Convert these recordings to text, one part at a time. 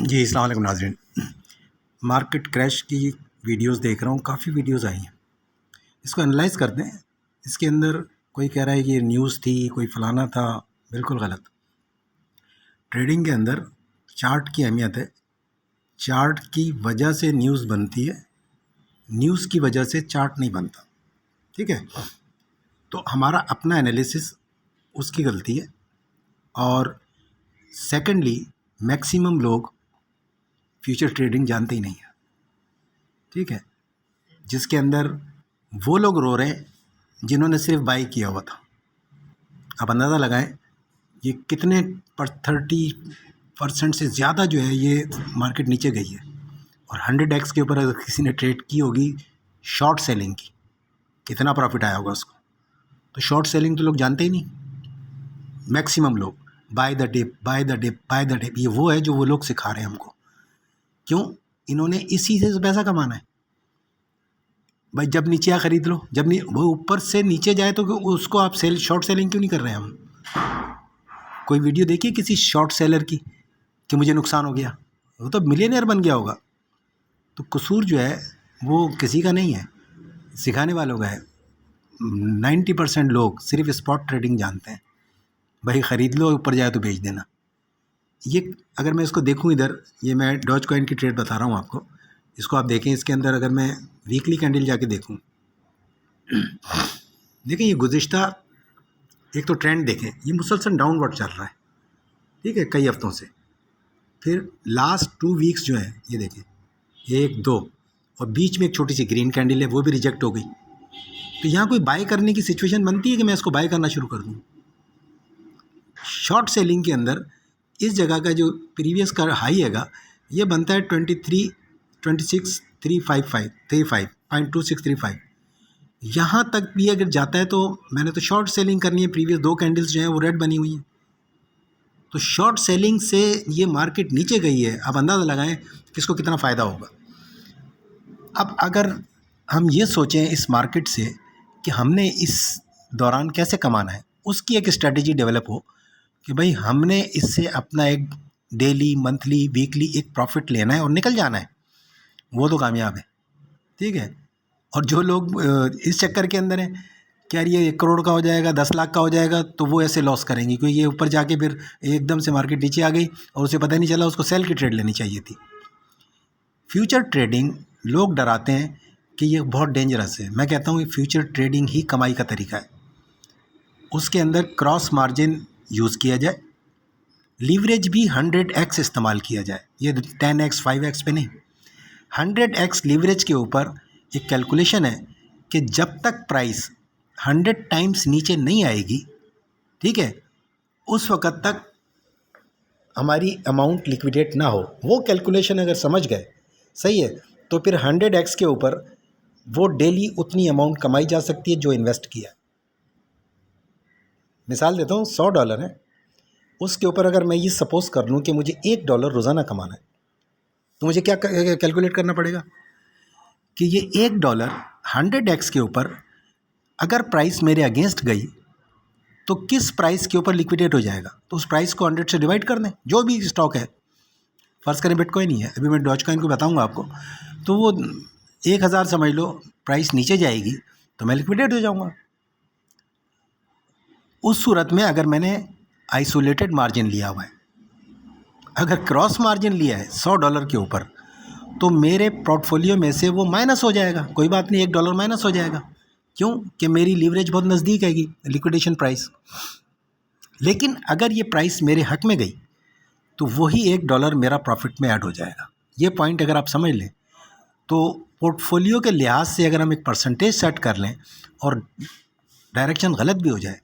जी, अस्सलाम वालेकुम नाज़रीन। मार्केट क्रैश की वीडियोस देख रहा हूँ, काफ़ी वीडियोस आई हैं। इसको एनालाइज़ करते हैं। इसके अंदर कोई कह रहा है कि ये न्यूज़ थी, कोई फलाना था, बिल्कुल गलत। ट्रेडिंग के अंदर चार्ट की अहमियत है। चार्ट की वजह से न्यूज़ बनती है, न्यूज़ की वजह से चार्ट नहीं बनता। ठीक है? तो हमारा अपना एनालिसिस उसकी गलती है। और सेकेंडली, मैक्सिमम लोग फ्यूचर ट्रेडिंग जानते ही नहीं है। ठीक है? जिसके अंदर वो लोग रो रहे हैं जिन्होंने सिर्फ बाई किया हुआ था। आप अंदाज़ा लगाएं ये कितने पर 30% से ज़्यादा जो है ये मार्केट नीचे गई है। और 100x के ऊपर अगर किसी ने ट्रेड की होगी शॉर्ट सेलिंग की, कितना प्रॉफिट आया होगा उसको। तो शॉर्ट सेलिंग तो लोग जानते ही नहीं। मैक्सिमम लोग buy the dip, buy the dip, buy the dip, ये वो है जो वो लोग सिखा रहे हैं हमको। क्यों? इन्होंने इसी से पैसा कमाना है भाई। जब नीचे आ खरीद लो, जब वो ऊपर से नीचे जाए तो उसको आप शॉर्ट सेलिंग क्यों नहीं कर रहे हैं हम? कोई वीडियो देखिए किसी शॉर्ट सेलर की कि मुझे नुकसान हो गया, वो तो मिलियनेयर बन गया होगा। तो कसूर जो है वो किसी का नहीं है, सिखाने वालों का है। 90% लोग सिर्फ स्पॉट ट्रेडिंग जानते हैं। भाई ख़रीद लो, ऊपर जाए तो बेच देना। ये अगर मैं इसको देखूं इधर, ये मैं डॉज कॉइन की ट्रेड बता रहा हूँ आपको। इसको आप देखें, इसके अंदर अगर मैं वीकली कैंडल जाके देखूं, देखें ये गुज़िश्ता एक तो ट्रेंड देखें, ये मुसलसल डाउनवर्ड चल रहा है। ठीक है, कई हफ्तों से। फिर लास्ट 2 वीक्स जो है ये देखें, 1 2 और बीच में एक छोटी सी ग्रीन कैंडल है, वो भी रिजेक्ट हो गई। तो यहाँ कोई बाय करने की सिचुएशन बनती है कि मैं इसको बाय करना शुरू कर दूँ। शॉर्ट सेलिंग के अंदर इस जगह का जो प्रीवियस का हाई हैगा, ये बनता है 23.2635 यहाँ तक भी अगर जाता है तो मैंने तो शॉर्ट सेलिंग करनी है। प्रीवियस 2 कैंडल्स जो हैं वो रेड बनी हुई हैं। तो शॉर्ट सेलिंग से ये मार्केट नीचे गई है। अब अंदाज़ा लगाएं किसको कितना फ़ायदा होगा। अब अगर हम ये सोचें इस मार्केट से कि हमने इस दौरान कैसे कमाना है, उसकी एक स्ट्रेटजी डेवलप हो कि भाई हमने इससे अपना एक डेली, मंथली, वीकली एक प्रॉफिट लेना है और निकल जाना है, वो तो कामयाब है। ठीक है? और जो लोग इस चक्कर के अंदर हैं कि यार ये 1 करोड़ का हो जाएगा, 10 लाख का हो जाएगा, तो वो ऐसे लॉस करेंगे क्योंकि ये ऊपर जाके फिर एकदम से मार्केट नीचे आ गई और उसे पता नहीं चला, उसको सेल की ट्रेड लेनी चाहिए थी। फ्यूचर ट्रेडिंग लोग डराते हैं कि ये बहुत डेंजरस है। मैं कहता हूँ ये फ्यूचर ट्रेडिंग ही कमाई का तरीका है। उसके अंदर क्रॉस मार्जिन यूज़ किया जाए, लीवरेज भी 100x इस्तेमाल किया जाए, ये 10x 5x पे नहीं। 100x लीवरेज के ऊपर एक कैलकुलेशन है कि जब तक प्राइस 100 टाइम्स नीचे नहीं आएगी, ठीक है, उस वक़्त तक हमारी अमाउंट लिक्विडेट ना हो। वो कैलकुलेशन अगर समझ गए, सही है, तो फिर 100x के ऊपर वो डेली उतनी अमाउंट कमाई जा सकती है जो इन्वेस्ट किया। मिसाल देता हूँ, $100 है, उसके ऊपर अगर मैं ये सपोज़ कर लूँ कि मुझे $1 रोज़ाना कमाना है, तो मुझे क्या कैलकुलेट करना पड़ेगा कि ये $1 100x के ऊपर अगर प्राइस मेरे अगेंस्ट गई तो किस प्राइस के ऊपर लिक्विडेट हो जाएगा। तो उस प्राइस को 100 से डिवाइड कर दें, जो भी स्टॉक है। फ़र्ज़ करें बिटकॉइन ही है, अभी मैं डॉज कॉइन को बताऊंगा आपको। तो वो 1000 समझ लो, प्राइस नीचे जाएगी तो मैं लिक्विडेट हो जाऊंगा। उस सूरत में अगर मैंने आइसोलेटेड मार्जिन लिया हुआ है, अगर क्रॉस मार्जिन लिया है $100 के ऊपर, तो मेरे पोर्टफोलियो में से वो माइनस हो जाएगा। कोई बात नहीं, $1 माइनस हो जाएगा। क्यों? कि मेरी लीवरेज बहुत नज़दीक आएगी लिक्विडेशन प्राइस। लेकिन अगर ये प्राइस मेरे हक में गई तो वही $1 मेरा प्रॉफिट में ऐड हो जाएगा। ये पॉइंट अगर आप समझ लें तो पोर्टफोलियो के लिहाज से अगर हम एक परसेंटेज सेट कर लें और डायरेक्शन गलत भी हो जाए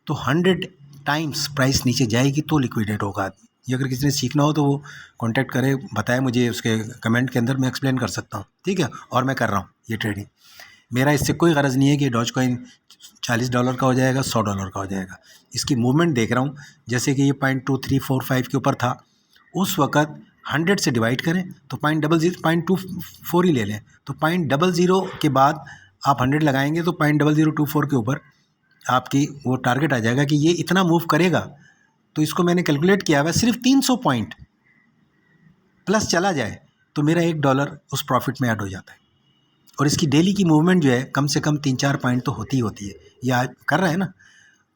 तो 100 टाइम्स प्राइस नीचे जाएगी तो लिक्विडेट होगा आदमी। ये अगर किसी ने सीखना हो तो वो कांटेक्ट करे, बताए मुझे, उसके कमेंट के अंदर मैं एक्सप्लेन कर सकता हूँ। ठीक है? और मैं कर रहा हूँ ये ट्रेडिंग। मेरा इससे कोई गरज नहीं है कि डॉज कॉइन $40 का हो जाएगा, $100 का हो जाएगा। इसकी मूवमेंट देख रहा हूँ, जैसे कि ये 0.2345 के ऊपर था, उस वक़्त 100 से डिवाइड करें तो 0.24 ही ले लें, तो 0.00 के बाद आप 100 लगाएंगे तो 0.0024 के ऊपर आपकी वो टारगेट आ जाएगा कि ये इतना मूव करेगा। तो इसको मैंने कैलकुलेट किया हुआ है, सिर्फ 300 पॉइंट प्लस चला जाए तो मेरा $1 उस प्रॉफिट में ऐड हो जाता है। और इसकी डेली की मूवमेंट जो है कम से कम 3-4 पॉइंट तो होती ही होती है। ये आज कर रहा है ना,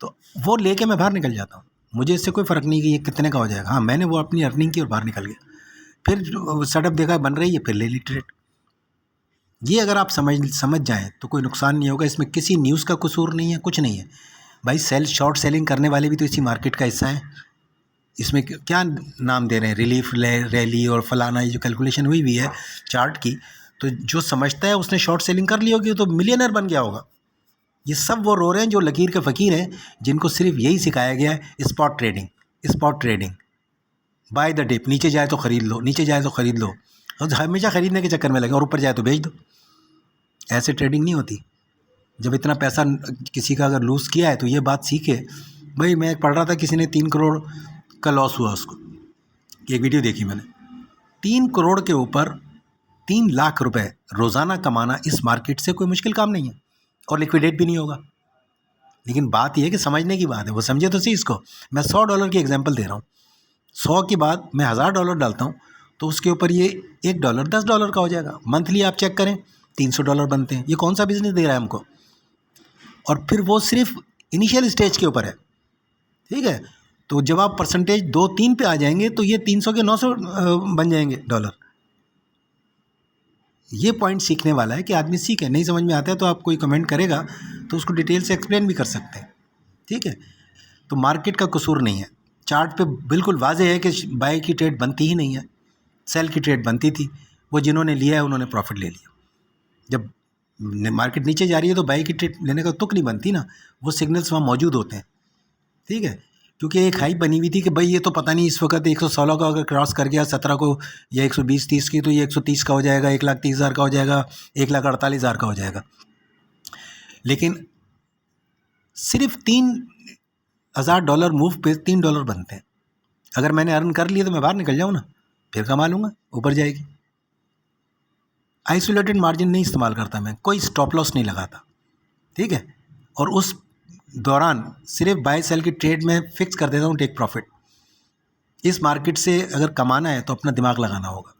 तो वो लेके मैं बाहर निकल जाता हूँ। मुझे इससे कोई फ़र्क नहीं कि ये कितने का हो जाएगा। हाँ, मैंने वो अपनी अर्निंग की और बाहर निकल गया। फिर सेटअप देखा बन रही है, फिर ले ली ट्रेड। ये अगर आप समझ जाएँ तो कोई नुकसान नहीं होगा। इसमें किसी न्यूज़ का कसूर नहीं है, कुछ नहीं है भाई। शॉर्ट सेलिंग करने वाले भी तो इसी मार्केट का हिस्सा है। इसमें क्या नाम दे रहे हैं, रिलीफ रैली और फलाना, ये जो कैलकुलेशन हुई है चार्ट की, तो जो समझता है उसने शॉर्ट सेलिंग कर ली होगी तो मिलियनर बन गया होगा। ये सब वो रो रहे हैं जो लकीर के फ़कीर हैं, जिनको सिर्फ यही सिखाया गया है, spot trading, buy the dip, नीचे जाए तो ख़रीद लो, नीचे जाए तो ख़रीद लो, और हमेशा ख़रीदने के चक्कर में लगे, और ऊपर जाए तो बेच दो। ऐसे ट्रेडिंग नहीं होती। जब इतना पैसा किसी का अगर लूज़ किया है तो ये बात सीखे। भाई मैं पढ़ रहा था, किसी ने 3 करोड़ का लॉस हुआ उसको, एक वीडियो देखी मैंने। 3 करोड़ के ऊपर 3 लाख रुपए रोज़ाना कमाना इस मार्केट से कोई मुश्किल काम नहीं है, और लिक्विडेट भी नहीं होगा। लेकिन बात यह है कि समझने की बात है, वो समझे तो सही इसको। मैं $100 की एग्जांपल दे रहा हूँ। 100 के बाद मैं $1000 डालता हूँ तो उसके ऊपर ये $1 $10 का हो जाएगा। मंथली आप चेक करें $300 बनते हैं। ये कौन सा बिजनेस दे रहा है हमको? और फिर वो सिर्फ इनिशियल स्टेज के ऊपर है, ठीक है। तो जब आप परसेंटेज 2-3 पे आ जाएंगे तो ये 300 के 900 बन जाएंगे डॉलर। ये पॉइंट सीखने वाला है कि आदमी सीखे। नहीं समझ में आता है तो आप कोई कमेंट करेगा तो उसको डिटेल से एक्सप्लेन भी कर सकते हैं, ठीक है। तो मार्केट का कसूर नहीं है। चार्ट पे बिल्कुल वाज़ेह है कि बाय की ट्रेड बनती ही नहीं है, सेल की ट्रेड बनती थी। वो जिन्होंने लिया है उन्होंने प्रॉफिट ले लिया। जब मार्केट नीचे जा रही है तो बाय की ट्रेड लेने का तुक नहीं बनती ना, वो सिग्नल्स वहाँ मौजूद होते हैं, ठीक है। क्योंकि एक हाइप बनी हुई थी कि भाई ये तो पता नहीं इस वक्त 116 का अगर क्रॉस कर गया 17 को, या 120-30 की, तो ये 130 का हो जाएगा, 1,30,000 का हो जाएगा, 1,48,000 का हो जाएगा। लेकिन सिर्फ $3,000 मूव पे $3 बनते हैं। अगर मैंने अर्न कर लिया तो मैं बाहर निकल जाऊँ ना, फिर कमा लूँगा, ऊपर जाएगी। आइसोलेटेड मार्जिन नहीं इस्तेमाल करता मैं, कोई स्टॉप लॉस नहीं लगाता, ठीक है। और उस दौरान सिर्फ बाय सेल की ट्रेड में फिक्स कर देता हूँ टेक प्रॉफिट। इस मार्केट से अगर कमाना है तो अपना दिमाग लगाना होगा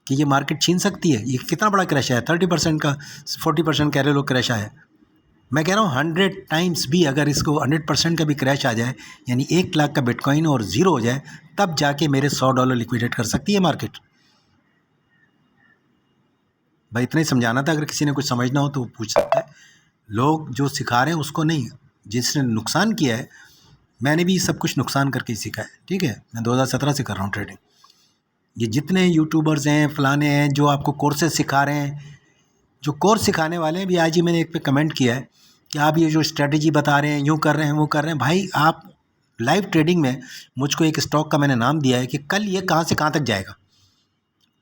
कि ये मार्केट छीन सकती है। ये कितना बड़ा क्रैश है, 30% का 40% कह रहे लोग क्रैश आया है। मैं कह रहा हूँ 100 टाइम्स भी अगर इसको 100% का भी क्रैश आ जाए, यानी 1 लाख का बिटकॉइन और ज़ीरो हो जाए, तब जाके मेरे $100 लिक्विडेट कर सकती है मार्केट। भाई इतना ही समझाना था। अगर किसी ने कुछ समझना हो तो वो पूछ सकता है। लोग जो सिखा रहे हैं उसको नहीं, जिसने नुकसान किया है। मैंने भी सब कुछ नुकसान करके ही सीखा है, ठीक है। मैं 2017 से कर रहा हूँ ट्रेडिंग। ये जितने यूट्यूबर्स हैं, फलाने हैं जो आपको कोर्सेज सिखा रहे हैं, जो कोर्स सिखाने वाले हैं भी, आज ही मैंने एक पे कमेंट किया है कि आप ये जो स्ट्रेटजी बता रहे हैं, यूँ कर रहे हैं, वो कर रहे हैं। भाई आप लाइव ट्रेडिंग में मुझको एक स्टॉक का मैंने नाम दिया है कि कल ये कहाँ से कहाँ तक जाएगा,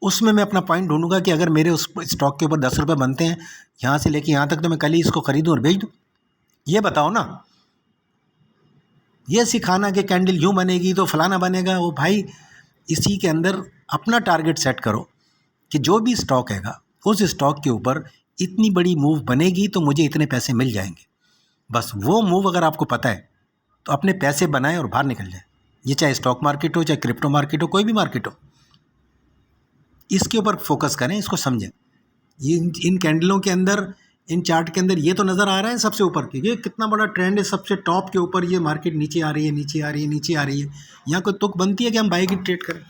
उसमें मैं अपना पॉइंट ढूंढूंगा कि अगर मेरे उस स्टॉक के ऊपर ₹10 बनते हैं यहाँ से लेके यहाँ तक, तो मैं कल ही इसको ख़रीदूँ और बेच दूँ। ये बताओ ना। ये सिखाना कि कैंडल यूँ बनेगी तो फलाना बनेगा, वो भाई इसी के अंदर अपना टारगेट सेट करो कि जो भी स्टॉक हैगा उस स्टॉक के ऊपर इतनी बड़ी मूव बनेगी तो मुझे इतने पैसे मिल जाएंगे। बस वो मूव अगर आपको पता है तो अपने पैसे बनाएं और बाहर निकल जाए। ये चाहे स्टॉक मार्केट हो, चाहे क्रिप्टो मार्केट हो, कोई भी मार्केट हो, इसके ऊपर फोकस करें, इसको समझें। ये इन कैंडलों के अंदर, इन चार्ट के अंदर ये तो नज़र आ रहा है सबसे ऊपर कि ये कितना बड़ा ट्रेंड है, सबसे टॉप के ऊपर ये मार्केट नीचे आ रही है, नीचे आ रही है, नीचे आ रही है। यहाँ कोई तुक बनती है कि हम बाई की ट्रेड करें?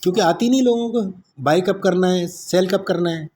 क्योंकि आती नहीं लोगों को, बाई कब करना है, सेल कब करना है।